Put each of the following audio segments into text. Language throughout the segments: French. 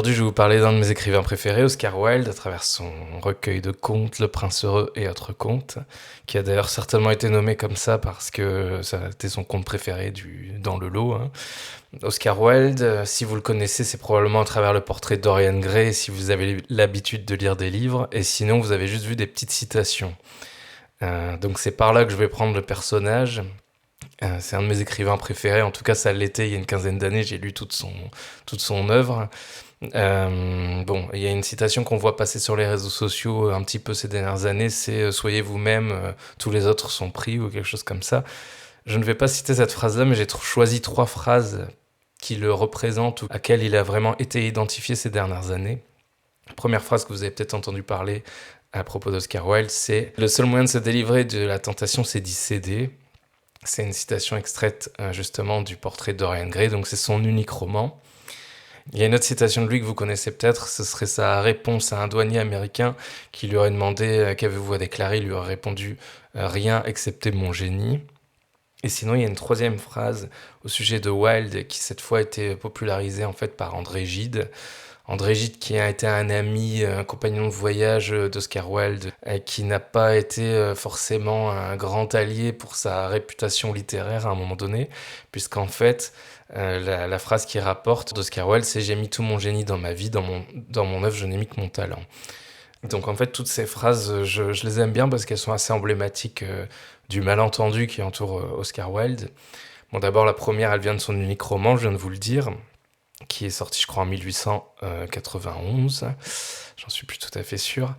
Aujourd'hui, je vais vous parler d'un de mes écrivains préférés, Oscar Wilde, à travers son recueil de contes, Le Prince heureux et autres contes, qui a d'ailleurs certainement été nommé comme ça parce que ça a été son conte préféré dans le lot, hein. Oscar Wilde, si vous le connaissez, c'est probablement à travers le portrait de Dorian Gray, si vous avez l'habitude de lire des livres, et sinon vous avez juste vu des petites citations. Donc c'est par là que je vais prendre le personnage. C'est un de mes écrivains préférés, en tout cas ça l'était il y a une quinzaine d'années, j'ai lu toute son œuvre. Bon, il y a une citation qu'on voit passer sur les réseaux sociaux un petit peu ces dernières années, c'est soyez vous-même, tous les autres sont pris, ou quelque chose comme ça. Je ne vais pas citer cette phrase-là, mais j'ai choisi 3 phrases qui le représentent ou à laquelle il a vraiment été identifié ces dernières années. La première phrase que vous avez peut-être entendu parler à propos d'Oscar Wilde, c'est « Le seul moyen de se délivrer de la tentation, c'est d'y céder ». C'est une citation extraite justement du portrait de Dorian Gray, donc c'est son unique roman. Il y a une autre citation de lui que vous connaissez peut-être, ce serait sa réponse à un douanier américain qui lui aurait demandé qu'avez-vous à déclarer, il lui aurait répondu rien excepté mon génie. Et sinon, il y a une troisième phrase au sujet de Wilde qui cette fois a été popularisée en fait par André Gide. André Gide qui a été un ami, un compagnon de voyage d'Oscar Wilde, qui n'a pas été forcément un grand allié pour sa réputation littéraire à un moment donné, puisqu'en fait, la phrase qu'il rapporte d'Oscar Wilde, c'est « J'ai mis tout mon génie dans ma vie, dans mon œuvre, je n'ai mis que mon talent ». Donc en fait, toutes ces phrases, je les aime bien parce qu'elles sont assez emblématiques du malentendu qui entoure Oscar Wilde. Bon, d'abord, la première, elle vient de son unique roman, je viens de vous le dire, qui est sorti, je crois, en 1891. J'en suis plus tout à fait sûr.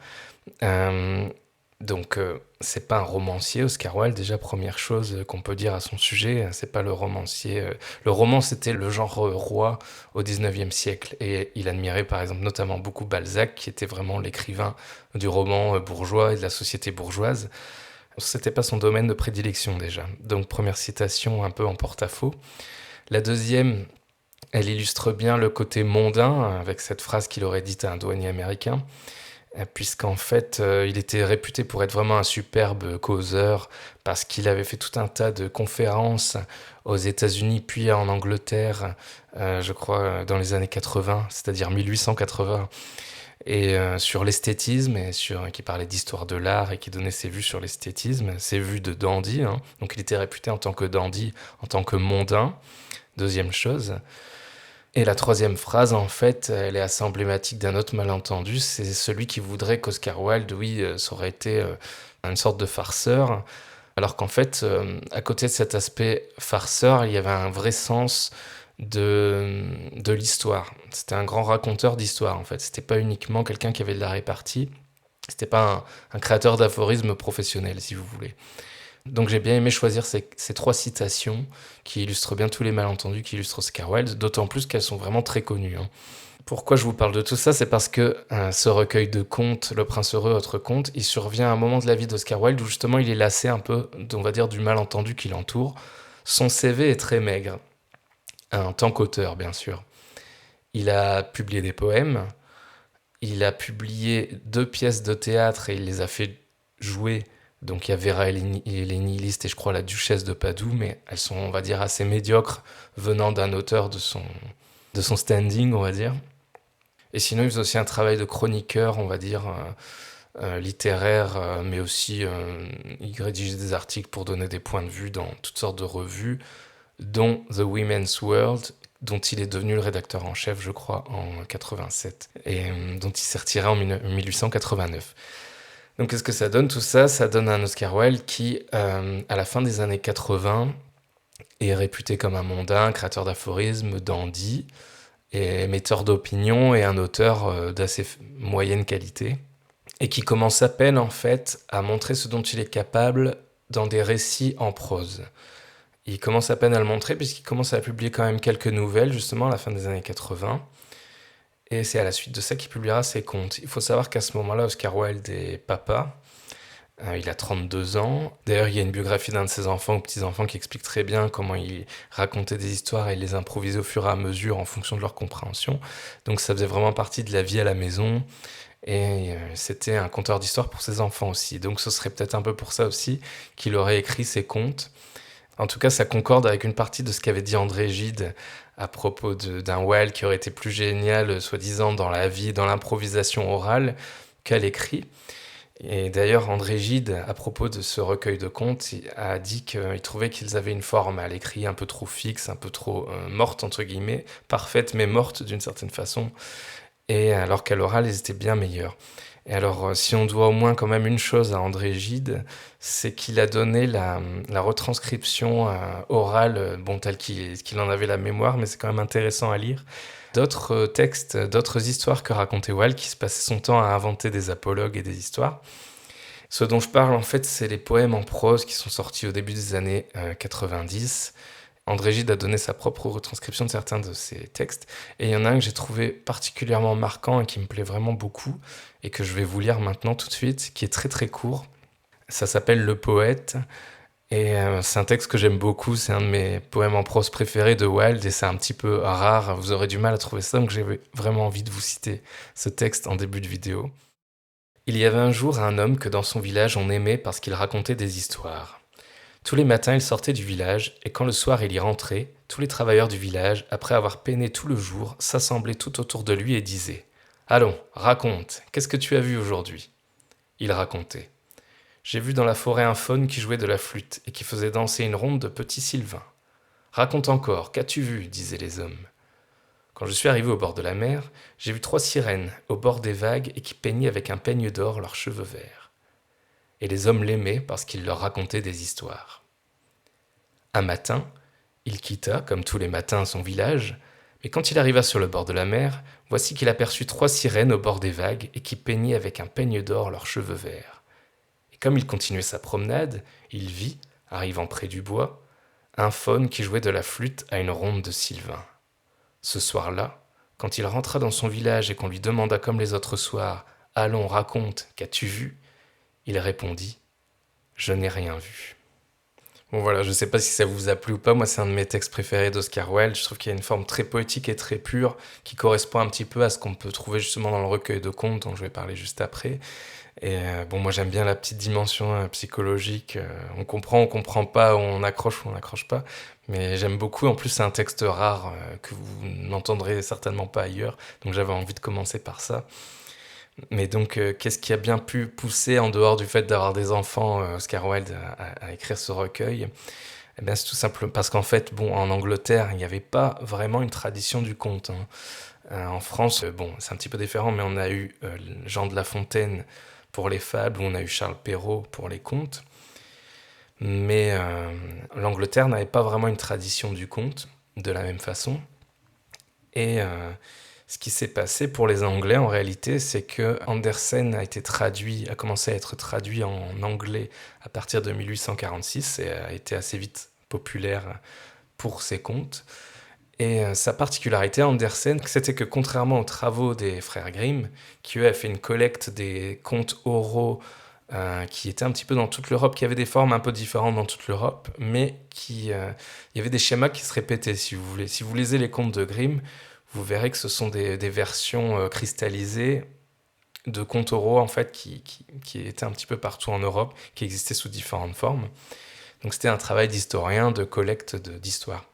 Donc, c'est pas un romancier, Oscar Wilde. Déjà, première chose qu'on peut dire à son sujet, c'est pas le romancier. Le roman, c'était le genre roi au 19e siècle. Et il admirait, par exemple, notamment beaucoup Balzac, qui était vraiment l'écrivain du roman bourgeois et de la société bourgeoise. C'était pas son domaine de prédilection, déjà. Donc, première citation un peu en porte-à-faux. La deuxième, elle illustre bien le côté mondain, avec cette phrase qu'il aurait dite à un douanier américain, puisqu'en fait, il était réputé pour être vraiment un superbe causeur, parce qu'il avait fait tout un tas de conférences aux États-Unis, puis en Angleterre, je crois, dans les années 80, c'est-à-dire 1880, et sur l'esthétisme, qui parlait d'histoire de l'art, et qui donnait ses vues sur l'esthétisme, ses vues de dandy, hein. Donc il était réputé en tant que dandy, en tant que mondain. Deuxième chose. Et la troisième phrase, en fait, elle est assez emblématique d'un autre malentendu, c'est celui qui voudrait qu'Oscar Wilde, oui, ça aurait été une sorte de farceur, alors qu'en fait, à côté de cet aspect farceur, il y avait un vrai sens de l'histoire. C'était un grand raconteur d'histoire, en fait. C'était pas uniquement quelqu'un qui avait de la répartie, c'était pas un créateur d'aphorismes professionnel, si vous voulez. Donc j'ai bien aimé choisir ces 3 citations qui illustrent bien tous les malentendus qui illustrent Oscar Wilde, d'autant plus qu'elles sont vraiment très connues, hein. Pourquoi je vous parle de tout ça? C'est parce que ce recueil de contes, Le Prince heureux, autres contes, il survient à un moment de la vie d'Oscar Wilde où justement il est lassé un peu, on va dire, du malentendu qui l'entoure. Son CV est très maigre, en tant qu'auteur bien sûr. Il a publié des poèmes, il a publié 2 pièces de théâtre et il les a fait jouer. Donc il y a Vera et les Nihilistes et je crois La Duchesse de Padoue, mais elles sont, on va dire, assez médiocres venant d'un auteur de son standing, on va dire. Et sinon, il faisait aussi un travail de chroniqueur, on va dire, littéraire, mais aussi il rédigeait des articles pour donner des points de vue dans toutes sortes de revues, dont The Women's World, dont il est devenu le rédacteur en chef, je crois, en 87, et dont il s'est retiré en 1889. Donc qu'est-ce que ça donne tout ça? Ça donne un Oscar Wilde qui, à la fin des années 80, est réputé comme un mondain, créateur d'aphorismes, dandy, et émetteur d'opinion et un auteur d'assez moyenne qualité, et qui commence à peine en fait à montrer ce dont il est capable dans des récits en prose. Il commence à peine à le montrer puisqu'il commence à publier quand même quelques nouvelles justement à la fin des années 80. Et c'est à la suite de ça qu'il publiera ses contes. Il faut savoir qu'à ce moment-là, Oscar Wilde est papa. Il a 32 ans. D'ailleurs, il y a une biographie d'un de ses enfants ou petits-enfants qui explique très bien comment il racontait des histoires et il les improvisait au fur et à mesure en fonction de leur compréhension. Donc ça faisait vraiment partie de la vie à la maison. Et c'était un conteur d'histoires pour ses enfants aussi. Donc ce serait peut-être un peu pour ça aussi qu'il aurait écrit ses contes. En tout cas, ça concorde avec une partie de ce qu'avait dit André Gide à propos d'un Wilde qui aurait été plus génial, soi-disant, dans la vie, dans l'improvisation orale qu'à l'écrit. Et d'ailleurs, André Gide, à propos de ce recueil de contes, a dit qu'il trouvait qu'ils avaient une forme à l'écrit un peu trop fixe, un peu trop morte, entre guillemets, parfaite mais morte d'une certaine façon, et alors qu'à l'oral, ils étaient bien meilleurs. Et alors, si on doit au moins quand même une chose à André Gide, c'est qu'il a donné la retranscription orale, bon, telle qu'il en avait la mémoire, mais c'est quand même intéressant à lire, d'autres textes, d'autres histoires que racontait Wilde, qui se passait son temps à inventer des apologues et des histoires. Ce dont je parle, en fait, c'est les poèmes en prose qui sont sortis au début des années 90. André Gide a donné sa propre retranscription de certains de ses textes, et il y en a un que j'ai trouvé particulièrement marquant et qui me plaît vraiment beaucoup, et que je vais vous lire maintenant tout de suite, qui est très très court. Ça s'appelle Le Poète, et c'est un texte que j'aime beaucoup, c'est un de mes poèmes en prose préférés de Wilde, et c'est un petit peu rare, vous aurez du mal à trouver ça, donc j'ai vraiment envie de vous citer ce texte en début de vidéo. Il y avait un jour un homme que dans son village on aimait parce qu'il racontait des histoires. Tous les matins, il sortait du village, et quand le soir il y rentrait, tous les travailleurs du village, après avoir peiné tout le jour, s'assemblaient tout autour de lui et disaient « Allons, raconte, qu'est-ce que tu as vu aujourd'hui ?» Il racontait. « J'ai vu dans la forêt un faune qui jouait de la flûte et qui faisait danser une ronde de petits sylvains. »« Raconte encore, qu'as-tu vu ?» disaient les hommes. « Quand je suis arrivé au bord de la mer, j'ai vu 3 sirènes au bord des vagues et qui peignaient avec un peigne d'or leurs cheveux verts. » Et les hommes l'aimaient parce qu'il leur racontait des histoires. Un matin, il quitta, comme tous les matins, son village, mais quand il arriva sur le bord de la mer, voici qu'il aperçut 3 sirènes au bord des vagues et qui peignaient avec un peigne d'or leurs cheveux verts. Et comme il continuait sa promenade, il vit, arrivant près du bois, un faune qui jouait de la flûte à une ronde de sylvains. Ce soir-là, quand il rentra dans son village et qu'on lui demanda comme les autres soirs « Allons, raconte, qu'as-tu vu ?» il répondit « Je n'ai rien vu. » Bon voilà, je sais pas si ça vous a plu ou pas, moi c'est un de mes textes préférés d'Oscar Wilde, je trouve qu'il y a une forme très poétique et très pure qui correspond un petit peu à ce qu'on peut trouver justement dans le recueil de contes dont je vais parler juste après. Et bon, moi j'aime bien la petite dimension psychologique, on comprend pas, on accroche ou on n'accroche pas, mais j'aime beaucoup, en plus c'est un texte rare que vous n'entendrez certainement pas ailleurs, donc j'avais envie de commencer par ça. Mais donc, qu'est-ce qui a bien pu pousser, en dehors du fait d'avoir des enfants, Oscar Wilde à écrire ce recueil? Eh bien, c'est tout simplement parce qu'en fait, bon, en Angleterre, il n'y avait pas vraiment une tradition du conte, hein. En France, bon, c'est un petit peu différent, mais on a eu Jean de La Fontaine pour les fables, ou on a eu Charles Perrault pour les contes. Mais l'Angleterre n'avait pas vraiment une tradition du conte, de la même façon. Et ce qui s'est passé pour les Anglais, en réalité, c'est que Andersen a commencé à être traduit en anglais à partir de 1846 et a été assez vite populaire pour ses contes. Et sa particularité, Andersen, c'était que contrairement aux travaux des frères Grimm, qui eux avaient fait une collecte des contes oraux qui étaient un petit peu dans toute l'Europe, qui avaient des formes un peu différentes dans toute l'Europe, mais il y avait des schémas qui se répétaient, si vous voulez. Si vous lisez les contes de Grimm, vous verrez que ce sont des versions cristallisées de contes oraux en fait, qui étaient un petit peu partout en Europe, qui existaient sous différentes formes. Donc c'était un travail d'historien, de collecte d'histoire,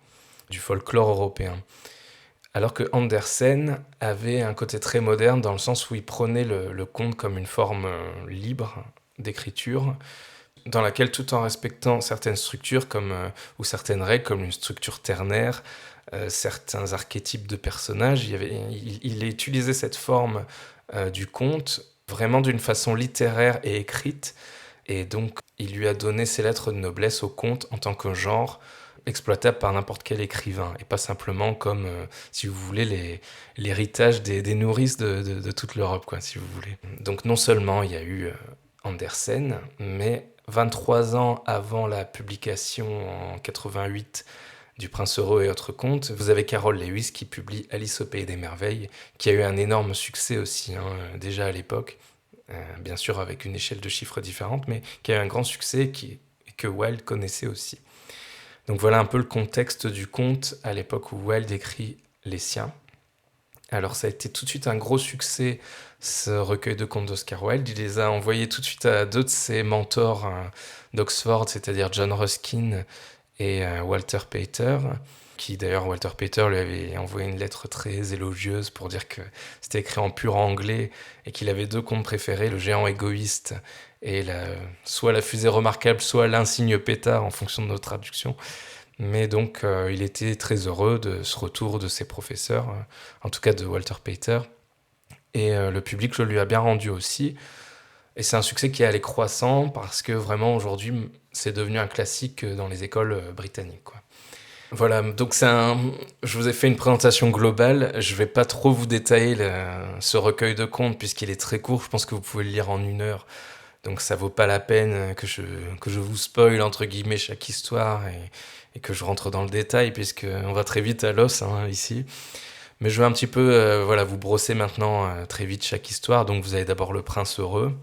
du folklore européen. Alors que Andersen avait un côté très moderne dans le sens où il prenait le conte comme une forme libre d'écriture, dans laquelle, tout en respectant certaines structures ou certaines règles, comme une structure ternaire, certains archétypes de personnages, il utilisait cette forme du conte vraiment d'une façon littéraire et écrite, et donc il lui a donné ses lettres de noblesse au conte en tant que genre exploitable par n'importe quel écrivain, et pas simplement comme, si vous voulez, l'héritage des nourrices de toute l'Europe, quoi, si vous voulez. Donc non seulement il y a eu Andersen, mais 23 ans avant la publication en 88 du Prince Heureux et autres contes, vous avez Carol Lewis qui publie Alice au Pays des Merveilles, qui a eu un énorme succès aussi, hein, déjà à l'époque, bien sûr avec une échelle de chiffres différente, mais qui a eu un grand succès que Wilde connaissait aussi. Donc voilà un peu le contexte du conte à l'époque où Wilde écrit les siens. Alors ça a été tout de suite un gros succès, ce recueil de contes d'Oscar Wilde. Il les a envoyés tout de suite à 2 de ses mentors d'Oxford, c'est-à-dire John Ruskin et Walter Pater. qui d'ailleurs Walter Pater lui avait envoyé une lettre très élogieuse pour dire que c'était écrit en pur anglais et qu'il avait 2 contes préférés, Le géant égoïste et soit La fusée remarquable, soit L'insigne pétard en fonction de notre traduction. Mais donc il était très heureux de ce retour de ses professeurs, en tout cas de Walter Pater. Et le public le lui a bien rendu aussi. Et c'est un succès qui est allé croissant parce que vraiment aujourd'hui c'est devenu un classique dans les écoles britanniques, quoi. Voilà, donc je vous ai fait une présentation globale. Je vais pas trop vous détailler ce recueil de contes puisqu'il est très court. Je pense que vous pouvez le lire en 1 heure. Donc ça vaut pas la peine que je vous spoil entre guillemets chaque histoire et que je rentre dans le détail puisque on va très vite à l'os, hein, ici. Mais je vais un petit peu voilà, vous brosser maintenant très vite chaque histoire. Donc vous avez d'abord Le Prince heureux.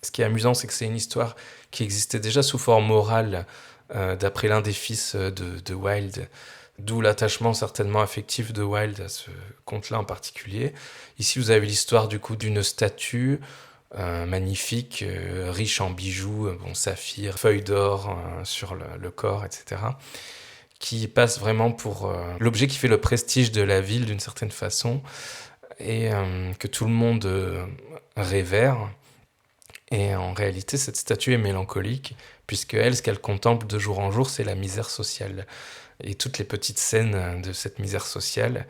Ce qui est amusant, c'est que c'est une histoire qui existait déjà sous forme orale d'après l'un des fils de Wilde, d'où l'attachement certainement affectif de Wilde à ce conte-là en particulier. Ici, vous avez l'histoire du coup d'une statue magnifique, riche en bijoux, saphir, feuilles d'or sur le corps, etc., qui passe vraiment pour l'objet qui fait le prestige de la ville d'une certaine façon et que tout le monde révère. Et en réalité, cette statue est mélancolique, puisque elle, ce qu'elle contemple de jour en jour, c'est la misère sociale. Et toutes les petites scènes de cette misère sociale,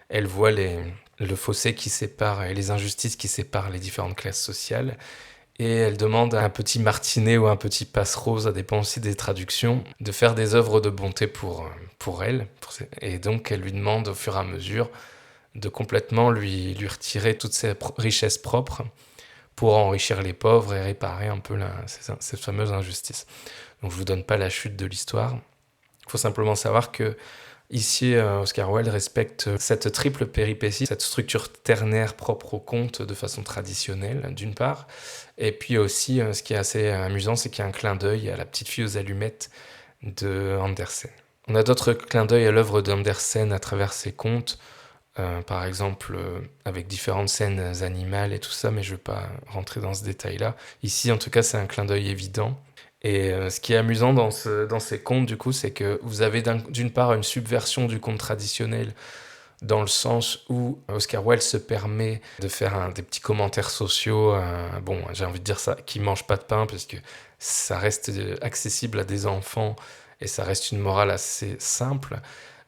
elle voit le fossé qui sépare et les injustices qui séparent les différentes classes sociales. Et elle demande à un petit Martinet ou un petit Passerose, ça dépend aussi des traductions, de faire des œuvres de bonté pour elle. Et donc, elle lui demande au fur et à mesure de complètement lui retirer toutes ses richesses propres pour enrichir les pauvres et réparer un peu cette fameuse injustice. Donc je ne vous donne pas la chute de l'histoire. Il faut simplement savoir que ici, Oscar Wilde respecte cette triple péripétie, cette structure ternaire propre au conte de façon traditionnelle, d'une part. Et puis aussi, ce qui est assez amusant, c'est qu'il y a un clin d'œil à La petite fille aux allumettes de Andersen. On a d'autres clins d'œil à l'œuvre d'Andersen à travers ses contes, par exemple avec différentes scènes animales et tout ça, mais je ne vais pas rentrer dans ce détail-là. Ici, en tout cas, c'est un clin d'œil évident. Et ce qui est amusant dans ces contes, du coup, c'est que vous avez d'une part une subversion du conte traditionnel, dans le sens où Oscar Wilde se permet de faire des petits commentaires sociaux, j'ai envie de dire ça, qui ne mangent pas de pain, parce que ça reste accessible à des enfants, et ça reste une morale assez simple,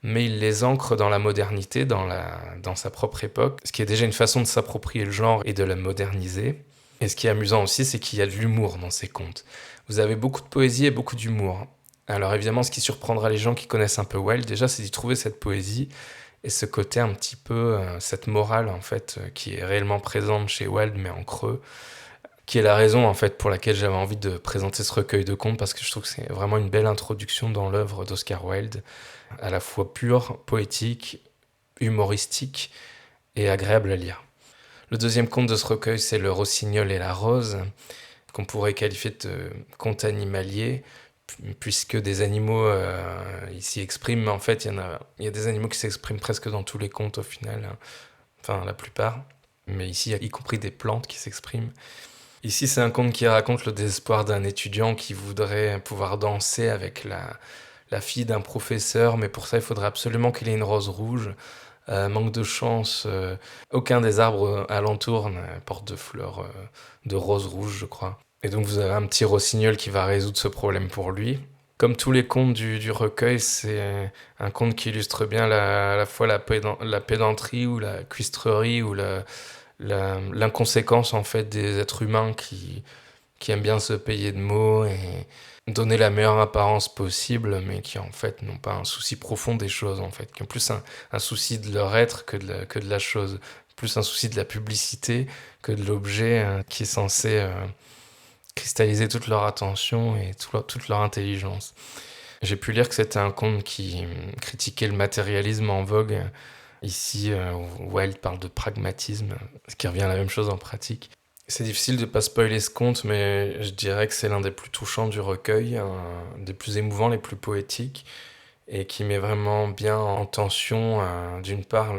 mais il les ancre dans la modernité, dans sa propre époque, ce qui est déjà une façon de s'approprier le genre et de le moderniser. Et ce qui est amusant aussi, c'est qu'il y a de l'humour dans ces contes. Vous avez beaucoup de poésie et beaucoup d'humour. Alors évidemment, ce qui surprendra les gens qui connaissent un peu Wilde, déjà, c'est d'y trouver cette poésie et ce côté un petit peu, cette morale en fait, qui est réellement présente chez Wilde, mais en creux, qui est la raison en fait pour laquelle j'avais envie de présenter ce recueil de contes, parce que je trouve que c'est vraiment une belle introduction dans l'œuvre d'Oscar Wilde, à la fois pure, poétique, humoristique et agréable à lire. Le deuxième conte de ce recueil, c'est Le Rossignol et la Rose, qu'on pourrait qualifier de conte animalier, puisque des animaux s'y expriment, mais en fait, il y a des animaux qui s'expriment presque dans tous les contes au final, enfin la plupart, mais ici, il y a y compris des plantes qui s'expriment. Ici, c'est un conte qui raconte le désespoir d'un étudiant qui voudrait pouvoir danser avec la fille d'un professeur, mais pour ça, il faudrait absolument qu'il ait une rose rouge. Manque de chance, aucun des arbres alentours ne porte de fleurs de rose rouge, je crois. Et donc vous avez un petit rossignol qui va résoudre ce problème pour lui. Comme tous les contes du recueil, c'est un conte qui illustre bien à la fois la pédanterie ou la cuistrerie ou l'inconséquence en fait des êtres humains qui aiment bien se payer de mots et donner la meilleure apparence possible, mais qui en fait n'ont pas un souci profond des choses en fait, qui ont plus un souci de leur être que de la chose, plus un souci de la publicité que de l'objet qui est censé cristalliser toute leur attention et toute leur intelligence. J'ai pu lire que c'était un conte qui critiquait le matérialisme en vogue. Ici, Wilde parle de pragmatisme, ce qui revient à la même chose en pratique. C'est difficile de ne pas spoiler ce conte, mais je dirais que c'est l'un des plus touchants du recueil, des plus émouvants, les plus poétiques, et qui met vraiment bien en tension, d'une part,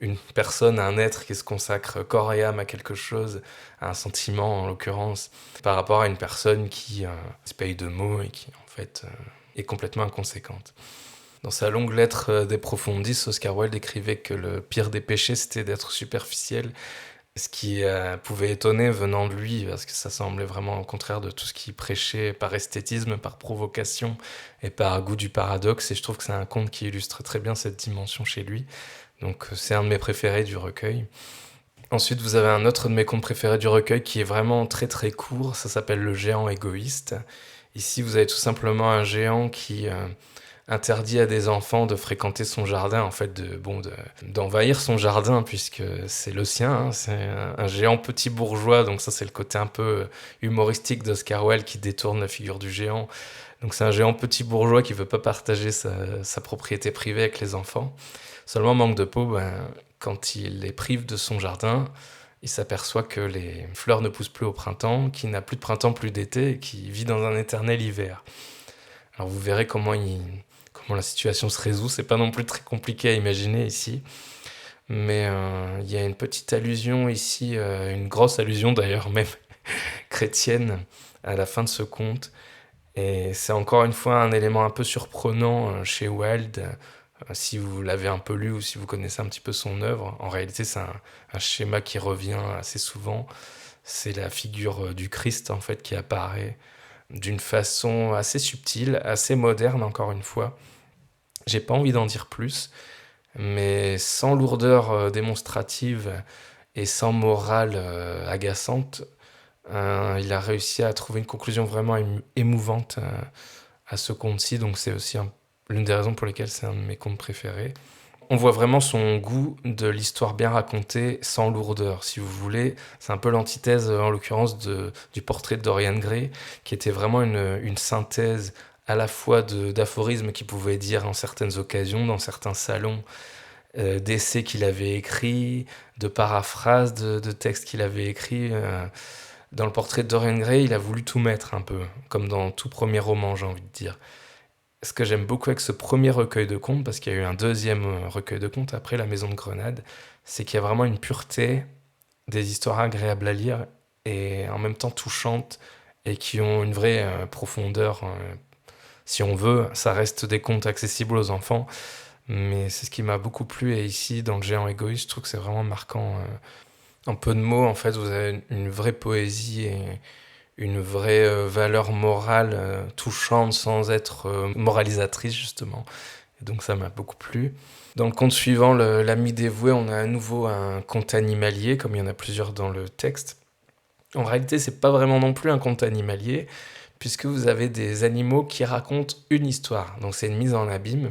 une personne, un être qui se consacre corps et âme à quelque chose, à un sentiment en l'occurrence, par rapport à une personne qui se paye de mots et qui en fait est complètement inconséquente. Dans sa longue lettre des Profundis, Oscar Wilde écrivait que le pire des péchés, c'était d'être superficiel, ce qui pouvait étonner venant de lui, parce que ça semblait vraiment au contraire de tout ce qu'il prêchait par esthétisme, par provocation et par goût du paradoxe. Et je trouve que c'est un conte qui illustre très bien cette dimension chez lui. Donc c'est un de mes préférés du recueil. Ensuite, vous avez un autre de mes contes préférés du recueil qui est vraiment très très court. Ça s'appelle Le géant égoïste. Ici, vous avez tout simplement un géant qui interdit à des enfants de fréquenter son jardin, en fait, d'envahir son jardin, puisque c'est le sien, hein. C'est un géant petit bourgeois, donc ça c'est le côté un peu humoristique d'Oscar Wilde qui détourne la figure du géant. Donc c'est un géant petit bourgeois qui veut pas partager sa propriété privée avec les enfants. Seulement, manque de peau, quand il les prive de son jardin, il s'aperçoit que les fleurs ne poussent plus au printemps, qu'il n'a plus de printemps, plus d'été, et qu'il vit dans un éternel hiver. Alors vous verrez comment la situation se résout. C'est pas non plus très compliqué à imaginer ici. Mais il y a une petite allusion ici, une grosse allusion d'ailleurs même chrétienne à la fin de ce conte. Et c'est encore une fois un élément un peu surprenant chez Wilde. Si vous l'avez un peu lu ou si vous connaissez un petit peu son œuvre, en réalité c'est un schéma qui revient assez souvent. C'est la figure du Christ en fait qui apparaît d'une façon assez subtile, assez moderne encore une fois. J'ai pas envie d'en dire plus, mais sans lourdeur démonstrative et sans morale agaçante, il a réussi à trouver une conclusion vraiment émouvante à ce conte-ci, donc c'est aussi l'une des raisons pour lesquelles c'est un de mes contes préférés. On voit vraiment son goût de l'histoire bien racontée, sans lourdeur, si vous voulez. C'est un peu l'antithèse, en l'occurrence, du portrait de Dorian Gray, qui était vraiment une synthèse à la fois d'aphorismes qu'il pouvait dire en certaines occasions, dans certains salons, d'essais qu'il avait écrits, de paraphrases de textes qu'il avait écrits. Dans le portrait de Dorian Gray, il a voulu tout mettre un peu, comme dans tout premier roman, j'ai envie de dire. Ce que j'aime beaucoup avec ce premier recueil de contes, parce qu'il y a eu un deuxième recueil de contes après La Maison de Grenade, c'est qu'il y a vraiment une pureté, des histoires agréables à lire et en même temps touchantes et qui ont une vraie profondeur. Si on veut, ça reste des contes accessibles aux enfants, mais c'est ce qui m'a beaucoup plu. Et ici, dans Le Géant égoïste, je trouve que c'est vraiment marquant. En peu de mots, en fait, vous avez une vraie poésie et une vraie valeur morale touchante sans être moralisatrice justement. Et donc ça m'a beaucoup plu. Dans le conte suivant, l'ami dévoué, on a à nouveau un conte animalier, comme il y en a plusieurs dans le texte. En réalité, c'est pas vraiment non plus un conte animalier, puisque vous avez des animaux qui racontent une histoire. Donc c'est une mise en abîme,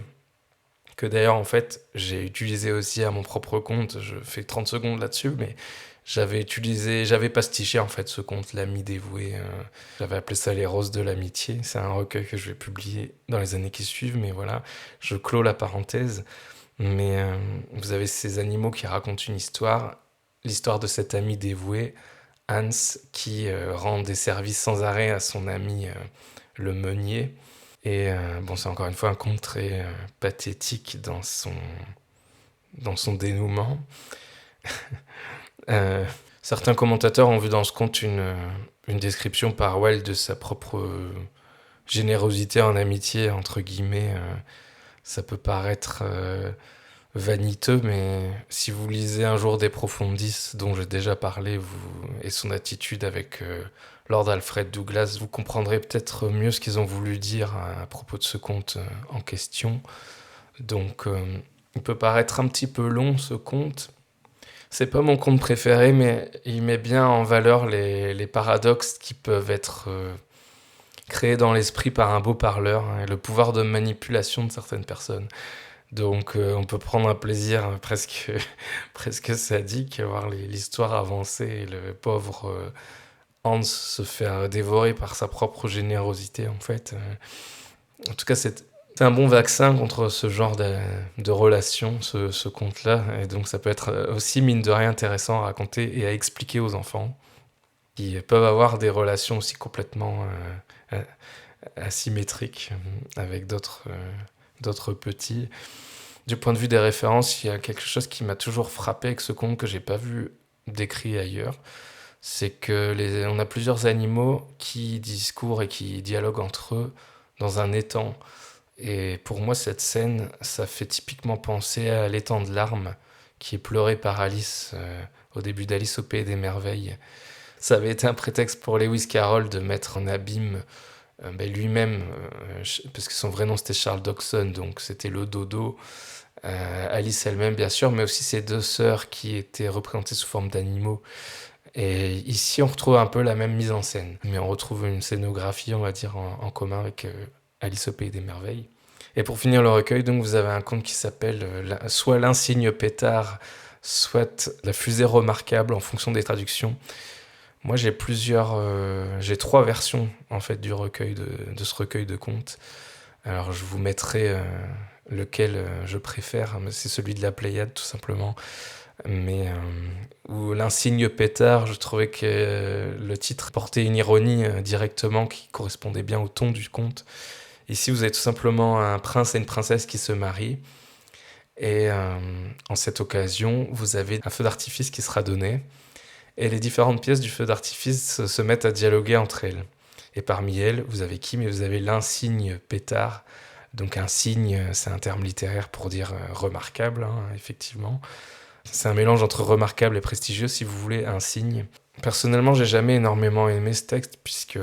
que d'ailleurs en fait j'ai utilisé aussi à mon propre compte. Je fais 30 secondes là-dessus, mais j'avais pastiché en fait ce conte, L'ami dévoué. J'avais appelé ça Les Roses de l'amitié. C'est un recueil que je vais publier dans les années qui suivent, mais voilà, je clôt la parenthèse. Mais vous avez ces animaux qui racontent une histoire, l'histoire de cet ami dévoué, Hans, qui rend des services sans arrêt à son ami le meunier. Et bon, c'est encore une fois un conte très pathétique dans son dénouement. Certains commentateurs ont vu dans ce conte une description par Wilde de sa propre générosité en amitié, entre guillemets. Ça peut paraître vaniteux, mais si vous lisez un jour des Profundis, dont j'ai déjà parlé, et son attitude avec Lord Alfred Douglas, vous comprendrez peut-être mieux ce qu'ils ont voulu dire à propos de ce conte en question. Donc, il peut paraître un petit peu long, ce conte. C'est pas mon conte préféré, mais il met bien en valeur les paradoxes qui peuvent être créés dans l'esprit par un beau parleur, hein, et le pouvoir de manipulation de certaines personnes. Donc on peut prendre un plaisir presque, presque sadique à voir l'histoire avancer et le pauvre Hans se faire dévorer par sa propre générosité en fait. En tout cas, c'est un bon vaccin contre ce genre de relation, ce conte-là. Et donc ça peut être aussi, mine de rien, intéressant à raconter et à expliquer aux enfants qui peuvent avoir des relations aussi complètement asymétriques avec d'autres petits. Du point de vue des références, il y a quelque chose qui m'a toujours frappé avec ce conte que j'ai pas vu décrit ailleurs. C'est que on a plusieurs animaux qui discourent et qui dialoguent entre eux dans un étang. Et pour moi, cette scène, ça fait typiquement penser à l'étang de larmes qui est pleuré par Alice au début d'Alice au Pays des Merveilles. Ça avait été un prétexte pour Lewis Carroll de mettre en abîme lui-même, parce que son vrai nom c'était Charles Dodgson, donc c'était le dodo. Alice elle-même, bien sûr, mais aussi ses deux sœurs qui étaient représentées sous forme d'animaux. Et ici, on retrouve un peu la même mise en scène, mais on retrouve une scénographie, on va dire, en commun avec Alice au Pays des Merveilles. Et pour finir le recueil, donc, vous avez un conte qui s'appelle soit l'insigne pétard, soit la fusée remarquable, en fonction des traductions. Moi, j'ai trois versions en fait du recueil de ce recueil de contes. Alors, je vous mettrai lequel je préfère, mais c'est celui de la Pléiade tout simplement. Mais où l'insigne pétard, je trouvais que le titre portait une ironie directement qui correspondait bien au ton du conte. Ici, vous avez tout simplement un prince et une princesse qui se marient. Et en cette occasion, vous avez un feu d'artifice qui sera donné. Et les différentes pièces du feu d'artifice se mettent à dialoguer entre elles. Et parmi elles, vous avez qui? Mais vous avez l'insigne pétard. Donc un signe, c'est un terme littéraire pour dire remarquable, hein, effectivement. C'est un mélange entre remarquable et prestigieux, si vous voulez, un signe. Personnellement, j'ai jamais énormément aimé ce texte, puisque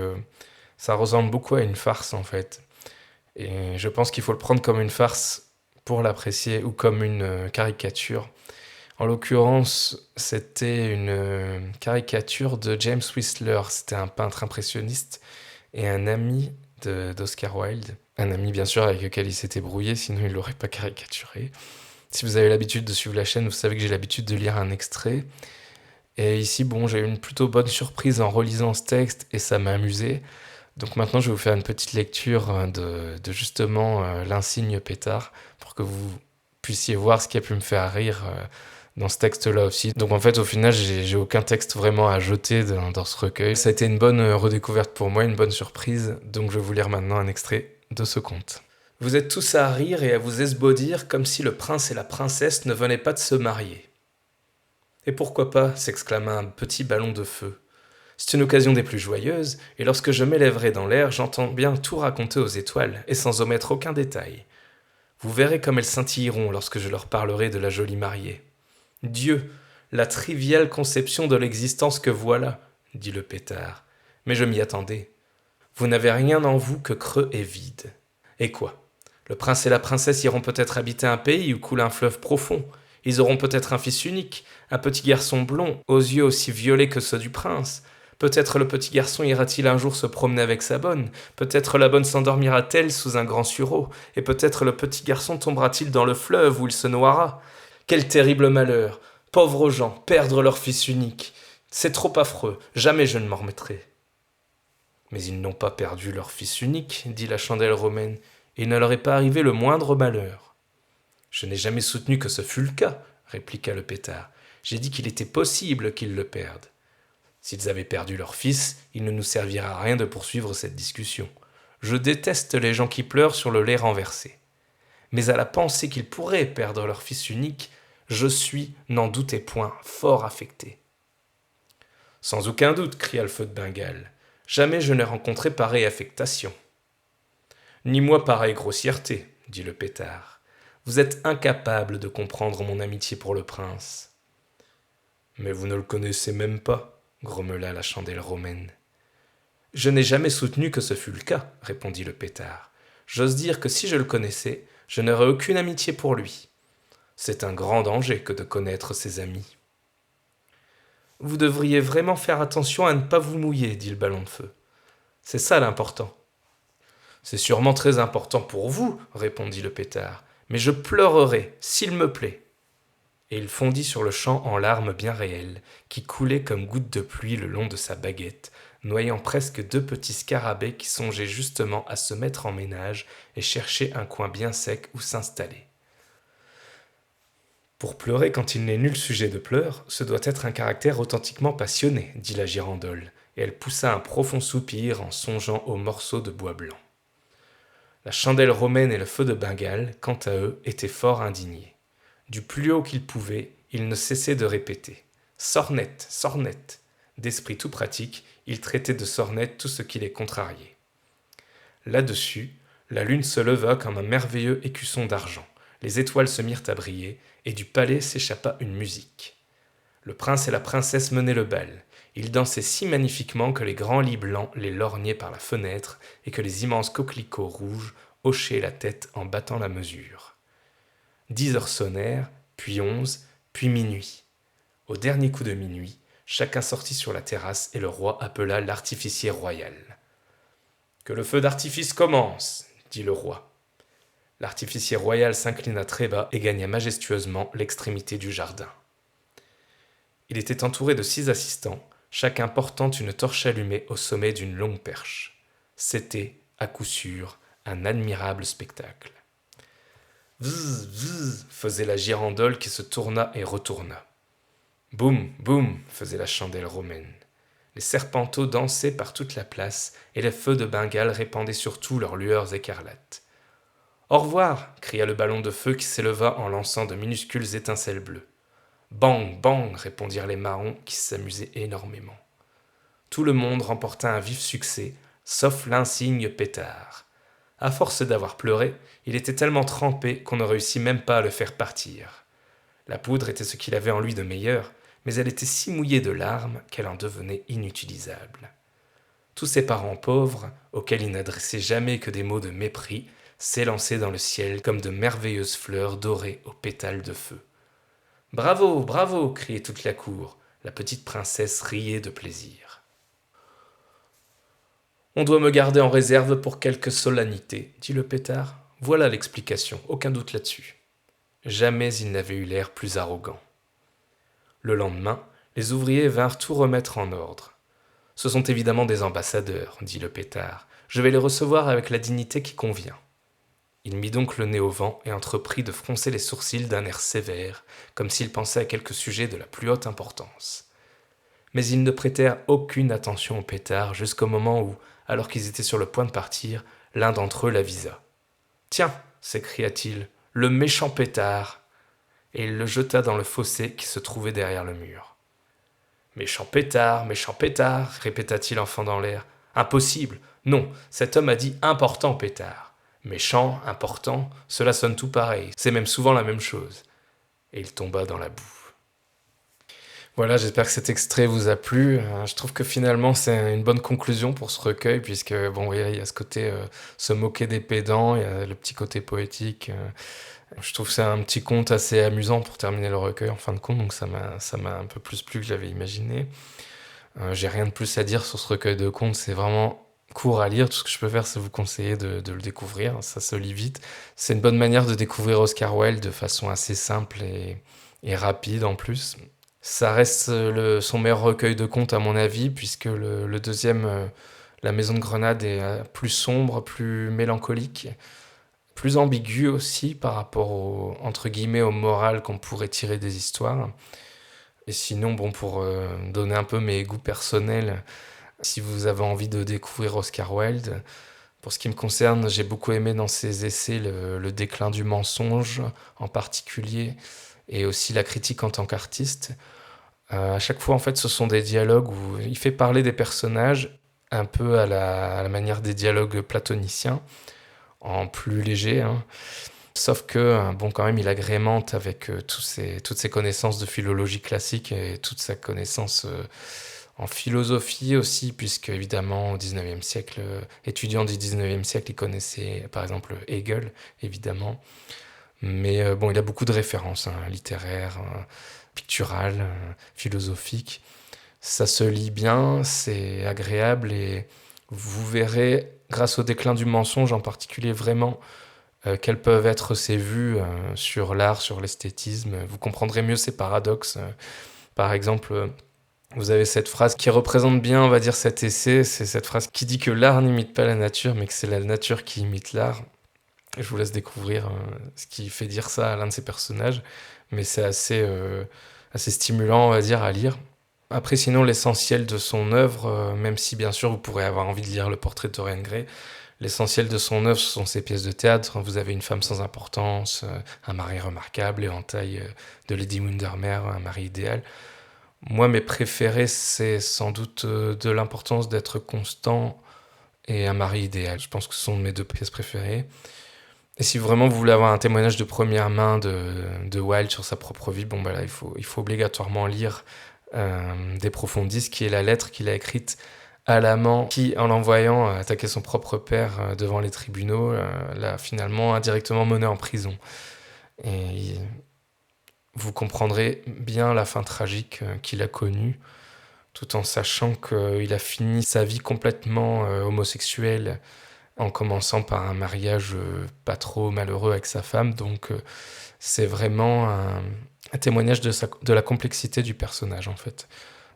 ça ressemble beaucoup à une farce, en fait. Et je pense qu'il faut le prendre comme une farce pour l'apprécier, ou comme une caricature. En l'occurrence, c'était une caricature de James Whistler. C'était un peintre impressionniste et un ami d'Oscar Wilde. Un ami, bien sûr, avec lequel il s'était brouillé, sinon il ne l'aurait pas caricaturé. Si vous avez l'habitude de suivre la chaîne, vous savez que j'ai l'habitude de lire un extrait. Et ici, bon, j'ai eu une plutôt bonne surprise en relisant ce texte et ça m'a amusé. Donc maintenant, je vais vous faire une petite lecture de justement l'insigne pétard pour que vous puissiez voir ce qui a pu me faire rire dans ce texte-là aussi. Donc en fait, au final, j'ai aucun texte vraiment à jeter dans ce recueil. Ça a été une bonne redécouverte pour moi, une bonne surprise. Donc je vais vous lire maintenant un extrait de ce conte. Vous êtes tous à rire et à vous esbaudir comme si le prince et la princesse ne venaient pas de se marier. Et pourquoi pas, s'exclama un petit ballon de feu. C'est une occasion des plus joyeuses, et lorsque je m'élèverai dans l'air, j'entends bien tout raconter aux étoiles, et sans omettre aucun détail. Vous verrez comme elles scintilleront lorsque je leur parlerai de la jolie mariée. Dieu, la triviale conception de l'existence que voilà, dit le pétard. Mais je m'y attendais. Vous n'avez rien en vous que creux et vide. Et quoi? Le prince et la princesse iront peut-être habiter un pays où coule un fleuve profond. Ils auront peut-être un fils unique, un petit garçon blond, aux yeux aussi violets que ceux du prince. Peut-être le petit garçon ira-t-il un jour se promener avec sa bonne, peut-être la bonne s'endormira-t-elle sous un grand sureau, et peut-être le petit garçon tombera-t-il dans le fleuve où il se noiera. Quel terrible malheur! Pauvres gens, perdre leur fils unique! C'est trop affreux, jamais je ne m'en remettrai. Mais ils n'ont pas perdu leur fils unique, dit la chandelle romaine, et il ne leur est pas arrivé le moindre malheur. Je n'ai jamais soutenu que ce fût le cas, répliqua le pétard. J'ai dit qu'il était possible qu'ils le perdent. S'ils avaient perdu leur fils, il ne nous servira à rien de poursuivre cette discussion. Je déteste les gens qui pleurent sur le lait renversé. Mais à la pensée qu'ils pourraient perdre leur fils unique, je suis, n'en doutez point, fort affecté. Sans aucun doute, cria le feu de Bengale. Jamais je n'ai rencontré pareille affectation. Ni moi pareille grossièreté, dit le pétard. Vous êtes incapable de comprendre mon amitié pour le prince. Mais vous ne le connaissez même pas, grommela la chandelle romaine. Je n'ai jamais soutenu que ce fût le cas, répondit le pétard. J'ose dire que si je le connaissais, je n'aurais aucune amitié pour lui. C'est un grand danger que de connaître ses amis. Vous devriez vraiment faire attention à ne pas vous mouiller, dit le ballon de feu. C'est ça l'important. C'est sûrement très important pour vous, répondit le pétard, mais je pleurerai, s'il me plaît. Et il fondit sur le champ en larmes bien réelles, qui coulaient comme gouttes de pluie le long de sa baguette, noyant presque deux petits scarabées qui songeaient justement à se mettre en ménage et chercher un coin bien sec où s'installer. Pour pleurer quand il n'est nul sujet de pleurs, ce doit être un caractère authentiquement passionné, dit la girandole, et elle poussa un profond soupir en songeant aux morceaux de bois blanc. La chandelle romaine et le feu de Bengale, quant à eux, étaient fort indignés. Du plus haut qu'ils pouvaient, ils ne cessaient de répéter « Sornette, sornette !» D'esprit tout pratique, ils traitaient de sornette tout ce qui les contrariait. Là-dessus, La lune se leva comme un merveilleux écusson d'argent. Les étoiles se mirent à briller, et du palais s'échappa une musique. Le prince et la princesse menaient le bal. Ils dansaient si magnifiquement que les grands lits blancs les lorgnaient par la fenêtre et que les immenses coquelicots rouges hochaient la tête en battant la mesure. 10 heures sonnèrent, puis 11, puis minuit. Au dernier coup de minuit, chacun sortit sur la terrasse et le roi appela l'artificier royal. « Que le feu d'artifice commence !» dit le roi. L'artificier royal s'inclina très bas et gagna majestueusement l'extrémité du jardin. Il était entouré de 6 assistants, chacun portant une torche allumée au sommet d'une longue perche. C'était, à coup sûr, un admirable spectacle. Vzz, vzz, faisait la girandole qui se tourna et retourna. Boum, boum, faisait la chandelle romaine. Les serpenteaux dansaient par toute la place et les feux de Bengale répandaient sur tout leurs lueurs écarlates. « Au revoir !» cria le ballon de feu qui s'éleva en lançant de minuscules étincelles bleues. Bang, bang répondirent les marrons qui s'amusaient énormément. Tout le monde remporta un vif succès, sauf l'insigne Pétard. À force d'avoir pleuré, il était tellement trempé qu'on ne réussit même pas à le faire partir. La poudre était ce qu'il avait en lui de meilleur, mais elle était si mouillée de larmes qu'elle en devenait inutilisable. Tous ses parents pauvres, auxquels il n'adressait jamais que des mots de mépris, s'élançaient dans le ciel comme de merveilleuses fleurs dorées aux pétales de feu. « Bravo, bravo !» criait toute la cour. La petite princesse riait de plaisir. « On doit me garder en réserve pour quelque solennité, dit le pétard. Voilà l'explication, aucun doute là-dessus. Jamais il n'avait eu l'air plus arrogant. Le lendemain, les ouvriers vinrent tout remettre en ordre. « Ce sont évidemment des ambassadeurs, dit le pétard. Je vais les recevoir avec la dignité qui convient. » Il mit donc le nez au vent et entreprit de froncer les sourcils d'un air sévère, comme s'il pensait à quelque sujet de la plus haute importance. Mais ils ne prêtèrent aucune attention au pétard jusqu'au moment où, alors qu'ils étaient sur le point de partir, l'un d'entre eux l'avisa. « Tiens !» s'écria-t-il, « le méchant pétard !» Et il le jeta dans le fossé qui se trouvait derrière le mur. « Méchant pétard, répéta-t-il en fendant l'air. « Impossible ! Non, cet homme a dit important pétard. Méchant, important, cela sonne tout pareil, c'est même souvent la même chose. » Et il tomba dans la boue. Voilà, j'espère que cet extrait vous a plu. Je trouve que finalement c'est une bonne conclusion pour ce recueil, puisque bon, il y a ce côté se moquer des pédants, il y a le petit côté poétique. Je trouve que c'est un petit conte assez amusant pour terminer le recueil en fin de compte, donc ça m'a un peu plus plu que j'avais imaginé. J'ai rien de plus à dire sur ce recueil de contes, c'est vraiment court à lire. Tout ce que je peux faire, c'est vous conseiller de le découvrir, ça se lit vite. C'est une bonne manière de découvrir Oscar Wilde de façon assez simple et rapide en plus. Ça reste son meilleur recueil de contes à mon avis, puisque le deuxième, La Maison de Grenade, est plus sombre, plus mélancolique, plus ambigu aussi par rapport entre guillemets au moral qu'on pourrait tirer des histoires. Et sinon, bon, pour donner un peu mes goûts personnels, si vous avez envie de découvrir Oscar Wilde, pour ce qui me concerne, j'ai beaucoup aimé dans ses essais le déclin du mensonge en particulier, et aussi la critique en tant qu'artiste. À chaque fois, en fait, ce sont des dialogues où il fait parler des personnages un peu à la manière des dialogues platoniciens, en plus léger, hein. Sauf que, bon, quand même, il agrémente avec toutes ses connaissances de philologie classique et toute sa connaissance en philosophie aussi, puisque, évidemment, au XIXe siècle, étudiant du XIXe siècle, il connaissait, par exemple, Hegel, évidemment. Mais bon, il a beaucoup de références, hein, littéraires, picturales, philosophiques. Ça se lit bien, c'est agréable, et vous verrez, grâce au déclin du mensonge en particulier, vraiment quelles peuvent être ses vues sur l'art, sur l'esthétisme. Vous comprendrez mieux ses paradoxes. Par exemple, vous avez cette phrase qui représente bien, on va dire, cet essai. C'est cette phrase qui dit que l'art n'imite pas la nature, mais que c'est la nature qui imite l'art. Je vous laisse découvrir ce qui fait dire ça à l'un de ses personnages, mais c'est assez stimulant, on va dire, à lire. Après, sinon, l'essentiel de son œuvre, même si bien sûr vous pourrez avoir envie de lire Le Portrait de Dorian Gray, l'essentiel de son œuvre, ce sont ses pièces de théâtre. Vous avez Une femme sans importance, Un mari remarquable, L'éventail de Lady Windermere, Un mari idéal. Moi, mes préférés, c'est sans doute de l'importance d'être constant et Un mari idéal. Je pense que ce sont mes 2 pièces préférées. Et si vraiment vous voulez avoir un témoignage de première main de Wilde sur sa propre vie, bon bah là, il faut obligatoirement lire Des Profondis, qui est la lettre qu'il a écrite à l'amant qui, en l'envoyant attaquer son propre père devant les tribunaux, l'a finalement indirectement mené en prison. Et vous comprendrez bien la fin tragique qu'il a connue, tout en sachant qu'il a fini sa vie complètement homosexuel, en commençant par un mariage pas trop malheureux avec sa femme. Donc c'est vraiment un témoignage de la complexité du personnage, en fait.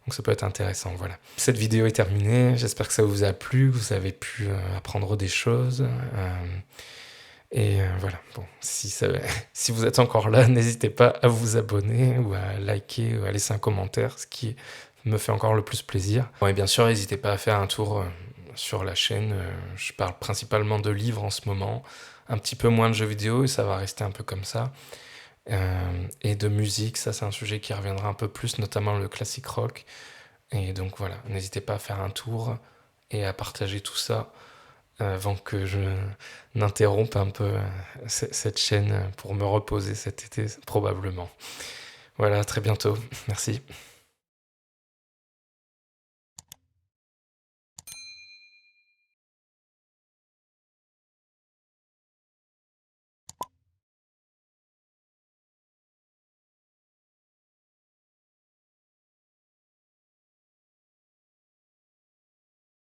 Donc ça peut être intéressant, voilà. Cette vidéo est terminée, j'espère que ça vous a plu, que vous avez pu apprendre des choses. Voilà, bon, si vous êtes encore là, n'hésitez pas à vous abonner ou à liker ou à laisser un commentaire, ce qui me fait encore le plus plaisir. Bon, et bien sûr, n'hésitez pas à faire un tour sur la chaîne. Je parle principalement de livres en ce moment, un petit peu moins de jeux vidéo, et ça va rester un peu comme ça. Et de musique, ça c'est un sujet qui reviendra un peu plus, notamment le classique rock. Et donc voilà, n'hésitez pas à faire un tour et à partager tout ça avant que je n'interrompe un peu cette chaîne pour me reposer cet été, probablement. Voilà, à très bientôt. Merci.